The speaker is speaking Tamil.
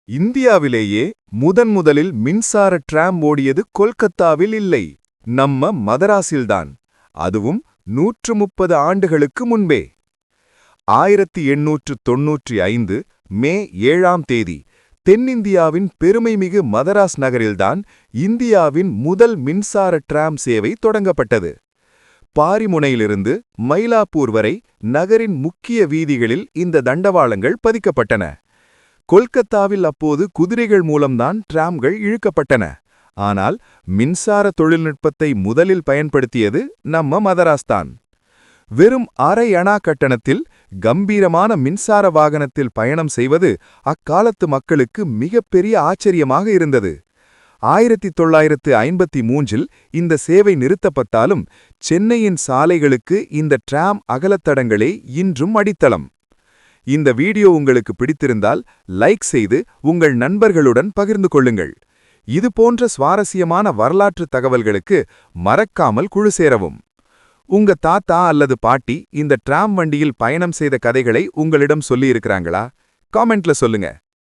இந்தியாவிலேயே முதலில் மின்சார டிராம் ஓடியது கொல்கத்தாவில் இல்லை, நம்ம மதராஸில்தான். அதுவும் 130 ஆண்டுகளுக்கு முன்பே. 1895 மே 7ஆம் தேதி தென்னிந்தியாவின் பெருமைமிகு மதராஸ் நகரில்தான் இந்தியாவின் முதல் மின்சார டிராம் சேவை தொடங்கப்பட்டது. பாரிமுனையிலிருந்து மயிலாப்பூர் வரை நகரின் முக்கிய வீதிகளில் இந்த தண்டவாளங்கள் பதிக்கப்பட்டன. கொல்கத்தாவில் அப்போது குதிரைகள் மூலம்தான் டிராம்கள் இழுக்கப்பட்டன. ஆனால் மின்சார தொழில்நுட்பத்தை முதலில் பயன்படுத்தியது நம்ம மதராஸ்தான். வெறும் அரை அணா கட்டணத்தில் கம்பீரமான மின்சார வாகனத்தில் பயணம் செய்வது அக்காலத்து மக்களுக்கு மிகப்பெரிய ஆச்சரியமாக இருந்தது. 1953இல் இந்த சேவை நிறுத்தப்பட்டாலும் சென்னையின் சாலைகளுக்கு இந்த டிராம் அகலத்தடங்களே இன்றும் அடித்தளம். இந்த வீடியோ உங்களுக்கு பிடித்திருந்தால் லைக் செய்து உங்கள் நண்பர்களுடன் பகிர்ந்து கொள்ளுங்கள். இது போன்ற சுவாரஸ்யமான வரலாற்று தகவல்களுக்கு மறக்காமல் குழு சேரவும். உங்க தாத்தா அல்லது பாட்டி இந்த டிராம் வண்டியில் பயணம் செய்த கதைகளை உங்களிடம் சொல்லியிருக்கிறாங்களா? காமெண்ட்ல சொல்லுங்க.